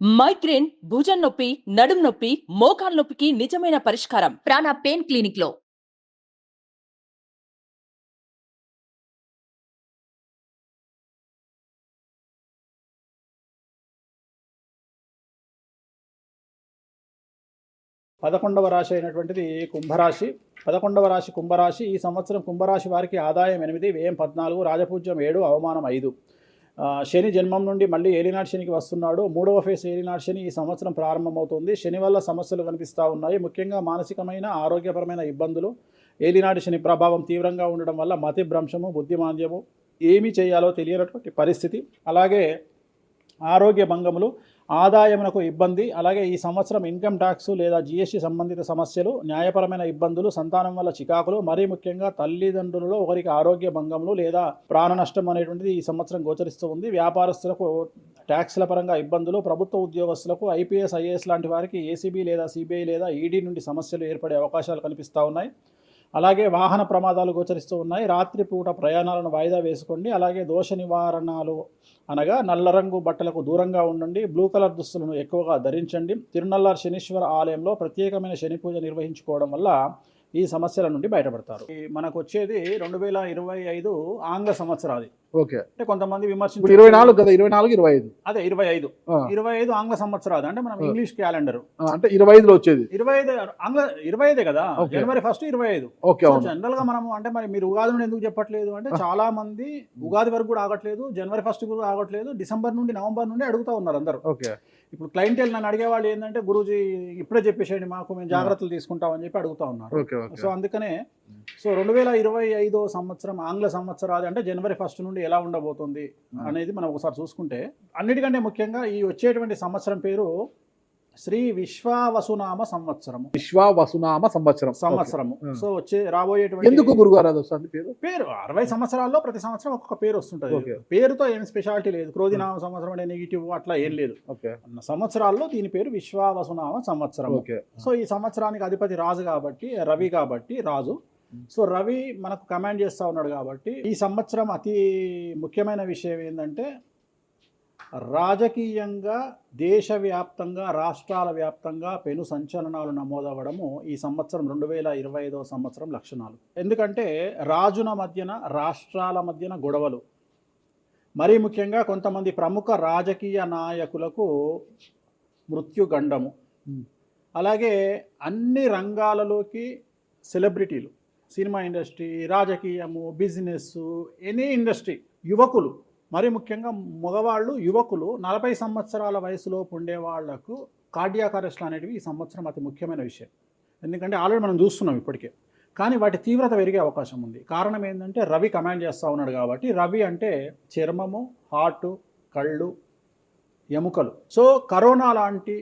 Migraine, భుజం నొప్పి, నడుం నొప్పి, మోకాలు నొప్పికి నిజమైన పరిష్కారం ప్రాణ పెయిన్ క్లినిక్ లో. పదకొండవ రాశి అయినటువంటిది కుంభరాశి. 11వ రాశి కుంభరాశి. ఈ సంవత్సరం కుంభరాశి వారికి ఆదాయం 8, వ్యయం 14, రాజపూజ్యం 7, అవమానం 5. శని జన్మం నుండి మళ్ళీ ఏలినాటి శనికి వస్తున్నాడు. 3వ ఫేజ్ ఏలినాటి శని ఈ సంవత్సరం ప్రారంభమవుతుంది. శని వల్ల సమస్యలు కనిపిస్తూ ఉన్నాయి. ముఖ్యంగా మానసికమైన ఆరోగ్యపరమైన ఇబ్బందులు. ఏలినాటి శని ప్రభావం తీవ్రంగా ఉండడం వల్ల మతి భ్రంశము, బుద్ధిమాంద్యము, ఏమి చేయాలో తెలియనటువంటి పరిస్థితి, అలాగే ఆరోగ్య భంగములు, ఆదాయమునకు ఇబ్బంది, అలాగే ఈ సంవత్సరం ఇన్కమ్ ట్యాక్స్ లేదా జిఎస్టీ సంబంధిత సమస్యలు, న్యాయపరమైన ఇబ్బందులు, సంతానం వల్ల చికాకులు, మరీ ముఖ్యంగా తల్లిదండ్రులలో ఒకరికి ఆరోగ్య భంగములు లేదా ప్రాణ నష్టం అనేటువంటిది ఈ సంవత్సరం గోచరిస్తూ ఉంది. వ్యాపారస్తులకు ట్యాక్స్ల పరంగా ఇబ్బందులు, ప్రభుత్వ ఉద్యోగస్తులకు ఐపీఎస్, ఐఏఎస్ లాంటి వారికి ఏసీబీ లేదా సిబిఐ లేదా ఈడీ నుండి సమస్యలు ఏర్పడే అవకాశాలు కనిపిస్తూ ఉన్నాయి. అలాగే వాహన ప్రమాదాలు గోచరిస్తూ ఉన్నాయి. రాత్రిపూట ప్రయాణాలను వాయిదా వేసుకోండి. అలాగే దోష నివారణలు అనగా నల్ల రంగు బట్టలకు దూరంగా ఉండండి. బ్లూ కలర్ దుస్తులను ఎక్కువగా ధరించండి. తిరునల్లార్ శనీశ్వర ఆలయంలో ప్రత్యేకమైన శని పూజ నిర్వహించుకోవడం వల్ల ఈ సమస్యల నుండి బయటపడతారు. మనకు వచ్చేది 2025 ఆంగ్ల సంవత్సరాది. ఓకే, అంటే కొంతమంది విమర్శించారు 24 కదా, 24, 25 అదే 25 ఆంగ్ల సంవత్సరాది. అంటే మనం ఇంగ్లీష్ క్యాలెండర్ అంటే 25లో వచ్చేది 25 ఆంగ్ల 25 కదా. జనవరి 1 25. ఓకే, జనరల్ గా మనము అంటే మరి మీరు ఉగాది నుండి ఎందుకు చెప్పట్లేదు అంటే చాలా మంది ఉగాది వరకు కూడా ఆగట్లేదు, జనవరి 1 కూడా ఆగట్లేదు, డిసెంబర్ నుండి నవంబర్ నుండి అడుగుతా ఉన్నారు అందరూ. ఓకే, ఇప్పుడు క్లయింటెల్ నన్ను అడిగేవాళ్ళు ఏంటంటే గురూజీ ఇప్పుడే చెప్పేసేయండి మాకు, మేము జాగ్రత్తలు తీసుకుంటామని చెప్పి అడుగుతా ఉన్నారు. సో అందుకనే 2025 సంవత్సరం ఆంగ్ల సంవత్సరాది అంటే జనవరి 1 నుండి ఎలా ఉండబోతుంది అనేది మనం ఒకసారి చూసుకుంటే, అన్నిటికంటే ముఖ్యంగా ఈ వచ్చేటువంటి సంవత్సరం పేరు శ్రీ విశ్వావసునామ సంవత్సరము. విశ్వావసునామ సంవత్సరము. సో రాబోయేటువంటి ఎందుకు గురుగారు అది వస్తుంది పేరు 60 సంవత్సరాల్లో ప్రతి సంవత్సరం ఒక్కొక్క పేరు వస్తుంటది. పేరుతో ఏం స్పెషాలిటీ లేదు. క్రోధినామ సంవత్సరం అంటే నెగిటివ్ అట్లా ఏం లేదు. సంవత్సరాల్లో దీని పేరు విశ్వావసునామ సంవత్సరం. సో ఈ సంవత్సరానికి అధిపతి రాజు కాబట్టి, రవి కాబట్టి రాజు. సో రవి మనకు కమాండ్ చేస్తూ ఉన్నాడు కాబట్టి ఈ సంవత్సరం అతి ముఖ్యమైన విషయం ఏంటంటే రాజకీయంగా దేశవ్యాప్తంగా, రాష్ట్రాల వ్యాప్తంగా పెను సంచలనాలు నమోదవ్వడము ఈ సంవత్సరం 2025 సంవత్సరం లక్షణాలు. ఎందుకంటే రాజుల మధ్యన, రాష్ట్రాల మధ్యన గొడవలు, మరీ ముఖ్యంగా కొంతమంది ప్రముఖ రాజకీయ నాయకులకు మృత్యుగండము, అలాగే అన్ని రంగాలలోకి సెలబ్రిటీలు, సినిమా ఇండస్ట్రీ, రాజకీయము, బిజినెస్, ఎనీ ఇండస్ట్రీ, యువకులు, మరి ముఖ్యంగా మగవాళ్ళు, యువకులు 40 సంవత్సరాల వయసులోపు ఉండే వాళ్లకు కార్డియాక్ అరెస్ట్లు అనేటివి ఈ సంవత్సరం అతి ముఖ్యమైన విషయం. ఎందుకంటే ఆల్రెడీ మనం చూస్తున్నాం ఇప్పటికే, కానీ వాటి తీవ్రత పెరిగే అవకాశం ఉంది. కారణం ఏంటంటే రవి కమాండ్ చేస్తూ ఉన్నాడు కాబట్టి. రవి అంటే చర్మము, హార్ట్, కళ్ళు, ఎముకలు. సో కరోనా లాంటి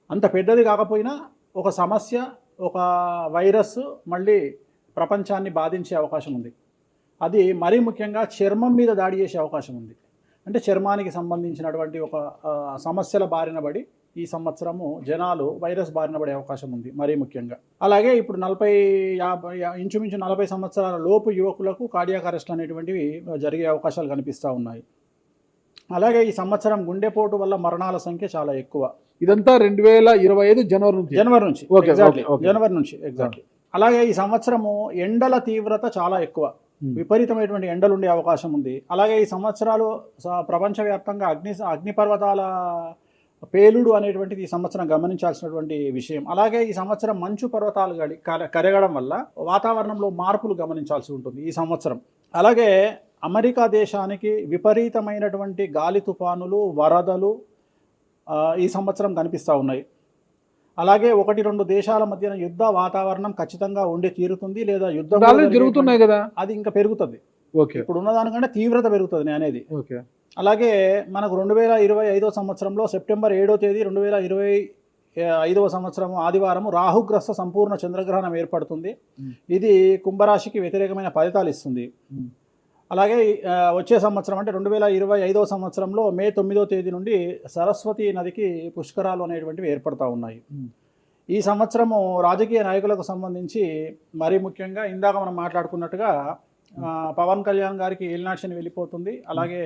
అంత పెద్దది కాకపోయినా ఒక సమస్య, ఒక వైరస్ మళ్ళీ ప్రపంచాన్ని బాధించే అవకాశం ఉంది. అది మరీ ముఖ్యంగా చర్మం మీద దాడి చేసే అవకాశం ఉంది. అంటే చర్మానికి సంబంధించినటువంటి ఒక సమస్యల బారిన పడి ఈ సంవత్సరము జనాలు వైరస్ బారిన పడే అవకాశం ఉంది మరీ ముఖ్యంగా. అలాగే ఇప్పుడు 40-50 ఇంచుమించు 40 సంవత్సరాల లోపు యువకులకు కార్డియాక్ అరెస్ట్లు అనేటువంటివి జరిగే అవకాశాలు కనిపిస్తూ ఉన్నాయి. అలాగే ఈ సంవత్సరం గుండెపోటు వల్ల మరణాల సంఖ్య చాలా ఎక్కువ. ఇదంతా 2025 జనవరి నుంచి ఎగ్జాక్ట్లీ. అలాగే ఈ సంవత్సరము ఎండల తీవ్రత చాలా ఎక్కువ, విపరీతమైనటువంటి ఎండలు ఉండే అవకాశం ఉంది. అలాగే ఈ సంవత్సరాలు ప్రపంచవ్యాప్తంగా అగ్నిపర్వతాల పేలుడు అనేటువంటిది ఈ సంవత్సరం గమనించాల్సినటువంటి విషయం. అలాగే ఈ సంవత్సరం మంచు పర్వతాలు కరగడం వల్ల వాతావరణంలో మార్పులు గమనించాల్సి ఉంటుంది ఈ సంవత్సరం. అలాగే అమెరికా దేశానికి విపరీతమైనటువంటి గాలి తుఫానులు, వరదలు ఈ సంవత్సరం కనిపిస్తూ ఉన్నాయి. అలాగే 1-2 దేశాల మధ్యన యుద్ధ వాతావరణం ఖచ్చితంగా ఉండి తీరుతుంది, లేదా యుద్ధం జరుగుతున్నాయి కదా, అది ఇంకా పెరుగుతుంది. ఇప్పుడు ఉన్నదానికంటే తీవ్రత పెరుగుతుంది అనేది. అలాగే మనకు 2025 సంవత్సరంలో సెప్టెంబర్ 7వ తేదీ 2025 సంవత్సరం ఆదివారం రాహుగ్రస్త సంపూర్ణ చంద్రగ్రహణం ఏర్పడుతుంది. ఇది కుంభరాశికి వ్యతిరేకమైన ఫలితాలు ఇస్తుంది. అలాగే వచ్చే సంవత్సరం అంటే 2025 సంవత్సరంలో మే 9వ తేదీ నుండి సరస్వతి నదికి పుష్కరాలు అనేటువంటివి ఏర్పడతా ఉన్నాయి. ఈ సంవత్సరము రాజకీయ నాయకులకు సంబంధించి మరీ ముఖ్యంగా ఇందాక మనం మాట్లాడుకున్నట్టుగా పవన్ కళ్యాణ్ గారికి ఏలినాటి శని వెళ్ళిపోతుంది. అలాగే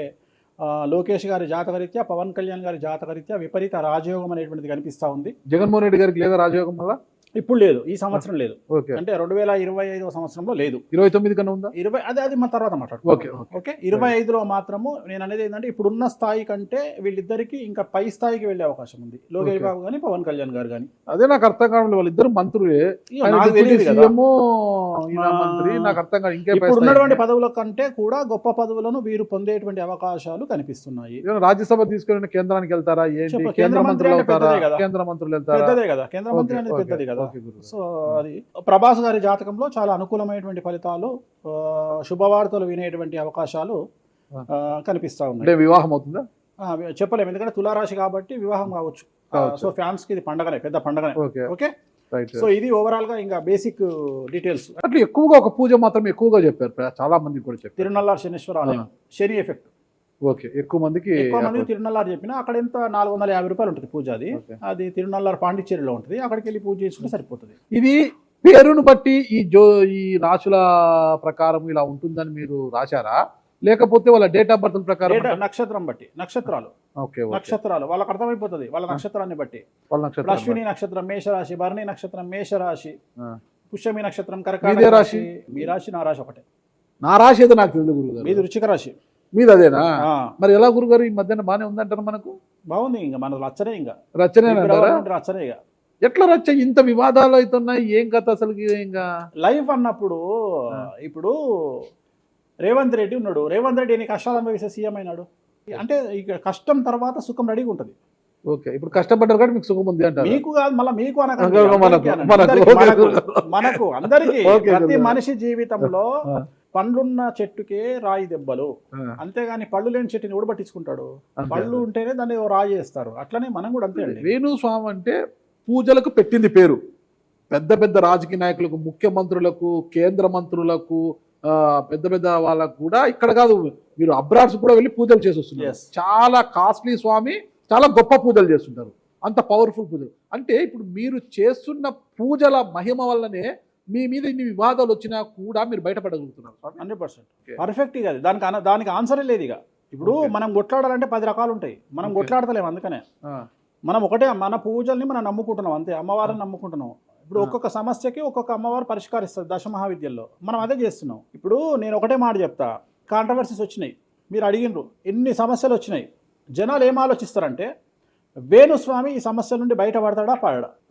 లోకేష్ గారి జాతకరీత్యా, పవన్ కళ్యాణ్ గారి జాతకరీత్యా విపరీత రాజయోగం అనేటువంటిది కనిపిస్తూ ఉంది. జగన్మోహన్ రెడ్డి గారికి లేదా రాజయోగం వల్ల? ఇప్పుడు లేదు, ఈ సంవత్సరం లేదు. ఓకే, అంటే 2025వ సంవత్సరంలో లేదు. 29 కన్నా ఉందా? 20 అది మన తర్వాత మాట్లాడు. ఓకే ఓకే 25లో మాత్రము నేను అనేది ఏంటంటే ఇప్పుడున్న స్థాయి కంటే వీళ్ళిద్దరికి ఇంకా పై స్థాయికి వెళ్ళే అవకాశం ఉంది. లోకేష్ బాబు కానీ పవన్ కళ్యాణ్ గారు కానీ. అదే నాకు అర్థం కావడం, వాళ్ళిద్దరు మంత్రులే. నాకు తెలియదు కదా. మంత్రి నాకు అర్థం కాదు. ఇంకా ఇప్పుడు ఉన్నటువంటి పదవుల కంటే కూడా గొప్ప పదవులను వీరు పొందేటువంటి అవకాశాలు కనిపిస్తున్నాయి. రాజ్యసభ తీసుకుని కేంద్రానికి వెళ్తారా? ఏంటి కేంద్ర మంత్రులు అవుతారా? కేంద్ర మంత్రులు వెళ్తారా? పెద్దదే కదా, కేంద్ర మంత్రి అనేది పెద్దది కదా. సో అది ప్రభాస్ గారి జాతకంలో చాలా అనుకూలమైనటువంటి ఫలితాలు, శుభవార్తలు వినేటువంటి అవకాశాలు కనిపిస్తా ఉన్నాయి. వివాహం అవుతుందా చెప్పలేము, ఎందుకంటే తులారాశి కాబట్టి వివాహం కావచ్చు. సో ఫ్యాన్స్ కి ఇది పండగనే, పెద్ద పండగనే. ఓకే సో ఇది ఓవరాల్ గా ఇంకా బేసిక్ డీటెయిల్స్. అట్లా ఎక్కువగా ఒక పూజ మాత్రం ఎక్కువగా చెప్పారు, చాలా మంది కూడా చెప్పారు. తిరునల్లారు శనీశ్వర ఆలయం, శని ఎఫెక్ట్. ఓకే, ఎక్కువ మందికి తిరునల్లారు చెప్పిన అక్కడ ఎంత 450 రూపాయలు ఉంటుంది పూజ. అది తిరునల్లారు పాండిచ్చేరిలో ఉంటుంది, అక్కడికి వెళ్ళి పూజ చేసుకుంటే సరిపోతుంది. ఇది పేరును బట్టి ఈ రాశుల ప్రకారం ఇలా ఉంటుందని మీరు రాశారా, లేకపోతే వాళ్ళ డేట్ ఆఫ్ బర్త్ ప్రకారం? నక్షత్రం బట్టి, నక్షత్రాలు. ఓకే, నక్షత్రాలు వాళ్ళకి అర్థమైపోతుంది వాళ్ళ నక్షత్రాన్ని బట్టి. అశ్విని నక్షత్రం మేషరాశి, భరణి నక్షత్రం మేషరాశి, పుష్యమి నక్షత్రం కర్కాటక రాశి. మీ రాశి నా రాశి ఒకటే. నా రాశి ఏదో నాకు తెలియదు గురుగారు. మీది వృశ్చిక రాశి. మీది అదేనా? మరి ఎలా గురుగారు ఈ మధ్యన బాగానే ఉందంటారు? మనకు బాగుంది, ఇంకా మన రచనే, ఇంకా రచనే రచనే. ఇక ఎట్లా రచ్చ? ఇంత వివాదాలు అవుతున్నాయి, ఏం కథ అసలు? ఇంకా లైఫ్ అన్నప్పుడు ఇప్పుడు రేవంత్ రెడ్డి ఉన్నాడు, రేవంత్ రెడ్డి ఎన్ని కష్టాలు అనుభవిస్తే సీఎం అయినాడు. అంటే ఇక కష్టం తర్వాత సుఖం రెడీగా ఉంటుంది. ఓకే, ఇప్పుడు కష్టపడ్డారు కాబట్టి మీకు సుఖం ఉంది అంటారు. మీకు కాదు, మళ్ళీ మీకు మనకు అందరికీ. ప్రతి మనిషి జీవితంలో పండ్లున్న చెట్టుకే రాయి దెబ్బలు, అంతేగాని పళ్ళు లేని చెట్టుని కూడా పట్టించుకుంటాడు. పళ్ళు ఉంటేనే దాన్ని రాయి చేస్తారు. అట్లనే మనం కూడా అంతే అండి. వేణుస్వామి అంటే పూజలకు పెట్టింది పేరు. పెద్ద పెద్ద రాజకీయ నాయకులకు, ముఖ్యమంత్రులకు, కేంద్ర మంత్రులకు, పెద్ద పెద్ద వాళ్ళకు కూడా, ఇక్కడ కాదు మీరు అబ్రాడ్స్ కూడా వెళ్ళి పూజలు చేసి వస్తున్నారు. చాలా కాస్ట్లీ స్వామి, చాలా గొప్ప పూజలు చేస్తుంటారు, అంత పవర్ఫుల్ పూజలు. అంటే ఇప్పుడు మీరు చేస్తున్న పూజల మహిమ వల్లనే మీ మీద ఇన్ని వివాదాలు వచ్చినా కూడా మీరు బయటపడగలుగుతున్నారు. 100% పర్ఫెక్ట్. ఇక దానికి ఆన్సరే లేదు. ఇక ఇప్పుడు మనం కొట్లాడాలంటే 10 రకాలు ఉంటాయి, మనం కొట్లాడతలేము. అందుకనే మనం ఒకటే, మన పూజల్ని మనం నమ్ముకుంటున్నాం అంతే, అమ్మవారిని నమ్ముకుంటున్నాం. ఇప్పుడు ఒక్కొక్క సమస్యకి ఒక్కొక్క అమ్మవారు పరిష్కరిస్తారు దశమహావిద్యల్లో. మనం అదే చేస్తున్నాం. ఇప్పుడు నేను ఒకటే మాట చెప్తా, కాంట్రవర్సీస్ వచ్చినాయి, మీరు అడిగినరు, ఎన్ని సమస్యలు వచ్చినాయి. జనాలు ఏం ఆలోచిస్తారంటే వేణుస్వామి ఈ సమస్యల నుండి బయటపడతాడా,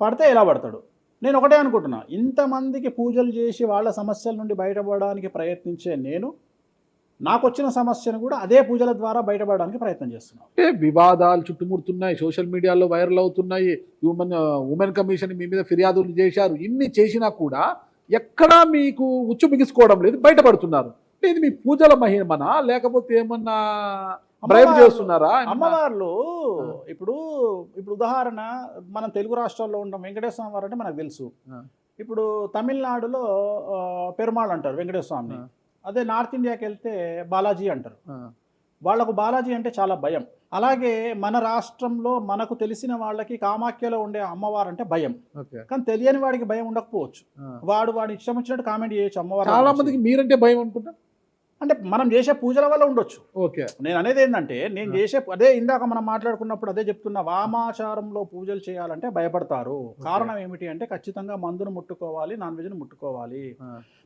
పడితే ఎలా పడతాడు. నేను ఒకటే అనుకుంటున్నా, ఇంతమందికి పూజలు చేసి వాళ్ళ సమస్యల నుండి బయటపడడానికి ప్రయత్నించే నేను, నాకు వచ్చిన సమస్యను కూడా అదే పూజల ద్వారా బయటపడడానికి ప్రయత్నం చేస్తున్నాను. వివాదాలు చుట్టుముడుతున్నాయి, సోషల్ మీడియాలో వైరల్ అవుతున్నాయి, ఉమెన్ కమిషన్ మీ మీద ఫిర్యాదులు చేశారు. ఇన్ని చేసినా కూడా ఎక్కడా మీకు ఉచ్చు బిగుసుకోవడం లేదు, బయటపడుతున్నారు. ఇది మీ పూజల మహిమనా, లేకపోతే ఏమన్నా బ్రైబ్ చేస్తున్నారా? అమ్మవార్లు ఇప్పుడు ఉదాహరణ, మనం తెలుగు రాష్ట్రాల్లో ఉంటాం, వెంకటేశ్వర వారు అంటే మనకు తెలుసు. ఇప్పుడు తమిళనాడులో పెరుమాళ్ అంటారు వెంకటేశ్వర స్వామిని. అదే నార్త్ ఇండియాకి వెళ్తే బాలాజీ అంటారు. వాళ్లకు బాలాజీ అంటే చాలా భయం. అలాగే మన రాష్ట్రంలో మనకు తెలిసిన వాళ్ళకి కామాఖ్యలో ఉండే అమ్మవారు అంటే భయం. కానీ తెలియని వాడికి భయం ఉండకపోవచ్చు, వాడి ఇష్టం వచ్చినట్టు కామెంట్ చేయొచ్చు అమ్మవారు. చాలా మందికి మీరంటే భయం అనుకుంటా, అంటే మనం చేసే పూజల వల్ల ఉండొచ్చు. ఓకే, నేను అనేది ఏంటంటే, నేను చేసే అదే ఇందాక మనం మాట్లాడుకున్నప్పుడు అదే చెప్తున్నా, వామాచారంలో పూజలు చేయాలంటే భయపడతారు. కారణం ఏమిటి అంటే ఖచ్చితంగా మందును ముట్టుకోవాలి, నాన్ వెజ్ను ముట్టుకోవాలి.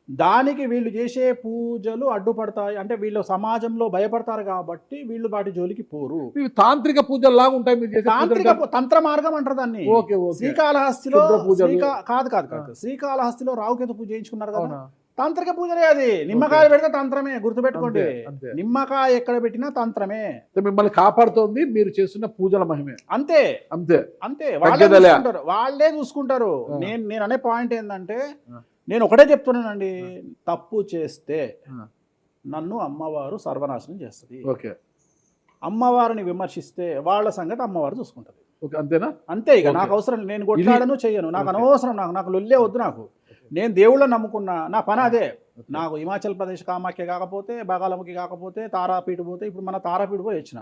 దానికి వీళ్ళు చేసే పూజలు అడ్డుపడతాయి. అంటే వీళ్ళు సమాజంలో భయపడతారు కాబట్టి వీళ్ళు వాటి జోలికి పోరు. తాంత్రిక పూజలు లాగా ఉంటాయి మీరు చేసే. తాంత్రిక తంత్ర మార్గం అంటారు దాన్ని. శ్రీకాళహస్తిలో కాదు శ్రీకాళహస్తిలో రావుకేతు పూజ చేయించుకున్నారు కదా, తాంత్రిక పూజలే. అది నిమ్మకాయ పెడితే తంత్రమే, గుర్తుపెట్టుకోండి. నిమ్మకాయ ఎక్కడ పెట్టినా తంత్రమే. మిమ్మల్ని కాపాడుతోంది మీరు చేస్తున్న పూజల మహిమే. అంతే అంతే అంతే, వాళ్ళే చూసుకుంటారు. నేను అనే పాయింట్ ఏంటంటే, నేను ఒకటే చెప్తున్నానండి, తప్పు చేస్తే నన్ను అమ్మవారు సర్వనాశనం చేస్తుంది. అమ్మవారిని విమర్శిస్తే వాళ్ళ సంగతి అమ్మవారు చూసుకుంటది. అంతేనా? అంతే. ఇక నాకు అవసరం, నేను కొట్లాడను చెయ్యను, నాకు అనవసరం, నాకు లొల్లే వద్దు. నాకు నేను దేవుళ్ళని నమ్ముకున్నా, నా పని అదే. నాకు హిమాచల్ ప్రదేశ్ కామాఖ్య కాకపోతే, బాగాలముఖి కాకపోతే, తారాపీఠ పోతే, ఇప్పుడు మన తారాపీఠ పోయి వచ్చిన.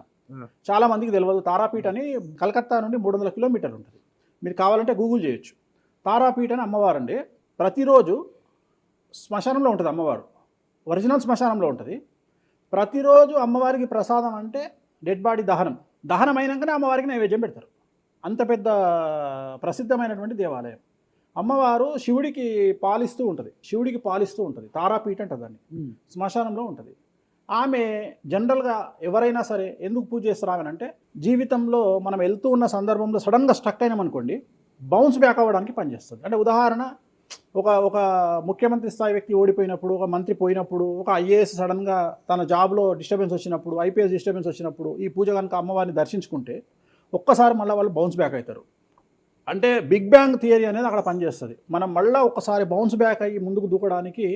చాలా మందికి తెలియదు, తారాపీఠ అని కలకత్తా నుండి 300 కిలోమీటర్లు ఉంటుంది. మీరు కావాలంటే గూగుల్ చేయొచ్చు. తారాపీఠ అని అమ్మవారు అండి. ప్రతిరోజు శ్మశానంలో ఉంటుంది అమ్మవారు, ఒరిజినల్ శ్మశానంలో ఉంటుంది. ప్రతిరోజు అమ్మవారికి ప్రసాదం అంటే డెడ్ బాడీ దహనం అయినాకనే అమ్మవారికి నైవేద్యం పెడతారు. అంత పెద్ద ప్రసిద్ధమైనటువంటి దేవాలయం. అమ్మవారు శివుడికి పాలిస్తూ ఉంటుంది. తారాపీఠ అంటారు దాన్ని. శ్మశానంలో ఉంటుంది. ఆమె జనరల్గా ఎవరైనా సరే ఎందుకు పూజ చేస్తారు అంటే, జీవితంలో మనం వెళ్తూ ఉన్న సందర్భంలో సడన్గా స్టక్ అయినామనుకోండి, బౌన్స్ బ్యాక్ అవ్వడానికి పనిచేస్తుంది. అంటే ఉదాహరణ, ఒక ముఖ్యమంత్రి స్థాయి వ్యక్తి ఓడిపోయినప్పుడు, ఒక మంత్రి పోయినప్పుడు, ఒక ఐఏఎస్ సడన్గా తన జాబ్లో డిస్టర్బెన్స్ వచ్చినప్పుడు, ఐపీఎస్ డిస్టర్బెన్స్ వచ్చినప్పుడు ఈ పూజ కనుక అమ్మవారిని దర్శించుకుంటే ఒక్కసారి మళ్ళీ వాళ్ళు బౌన్స్ బ్యాక్ అవుతారు. అంటే బిగ్ బ్యాంగ్ థియరీ అనేది అక్కడ పనిచేస్తుంది. మనం మళ్ళీ ఒకసారి బౌన్స్ బ్యాక్ అయ్యి ముందుకు దూకడానికి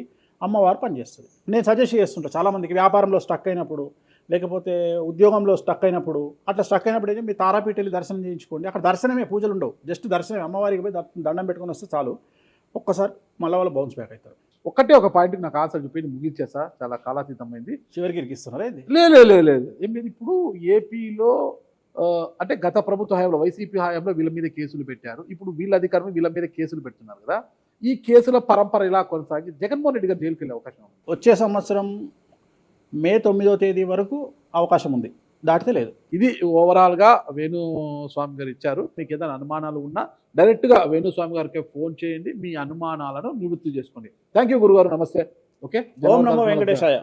అమ్మవారు పనిచేస్తుంది. నేను సజెస్ట్ చేస్తుంటాను చాలామందికి, వ్యాపారంలో స్టక్ అయినప్పుడు, లేకపోతే ఉద్యోగంలో స్టక్ అయినప్పుడు, అట్లా స్టక్ అయినప్పుడు అయితే మీ తారాపీఠ వెళ్ళి దర్శనం చేయించుకోండి. అక్కడ దర్శనమే, పూజలు ఉండవు, జస్ట్ దర్శనమే. అమ్మవారికి పోయి దండం పెట్టుకొని వస్తే చాలు, ఒక్కసారి మళ్ళీ వాళ్ళు బౌన్స్ బ్యాక్ అవుతారు. ఒకటే ఒక పాయింట్ నాకు ఆన్సర్ చెప్పి ముగించేసా, చాలా కాలాతీతమైంది. చివరికి ఇరికిస్తున్నారా ఇది? లేదు. ఏం లేదు. ఇప్పుడు ఏపీలో అంటే గత ప్రభుత్వ హయాంలో, వైసీపీ హయాంలో వీళ్ళ మీద కేసులు పెట్టారు. ఇప్పుడు వీళ్ళ అధికారులు వీళ్ళ మీద కేసులు పెడుతున్నారు కదా. ఈ కేసుల పరంపర ఇలా కొనసాగి జగన్మోహన్ రెడ్డి గారు జైలుకి వెళ్ళే అవకాశం ఉంది. వచ్చే సంవత్సరం మే 9వ తేదీ వరకు అవకాశం ఉంది, దాటితే లేదు. ఇది ఓవరాల్గా వేణుస్వామి గారు ఇచ్చారు. మీకు ఏదైనా అనుమానాలు ఉన్నా డైరెక్ట్గా వేణుస్వామి గారికి ఫోన్ చేయండి, మీ అనుమానాలను నివృత్తి చేసుకోండి. థ్యాంక్ యూ గురుగారు, నమస్తే. ఓకే, ఓం నమో వెంకటేశాయ.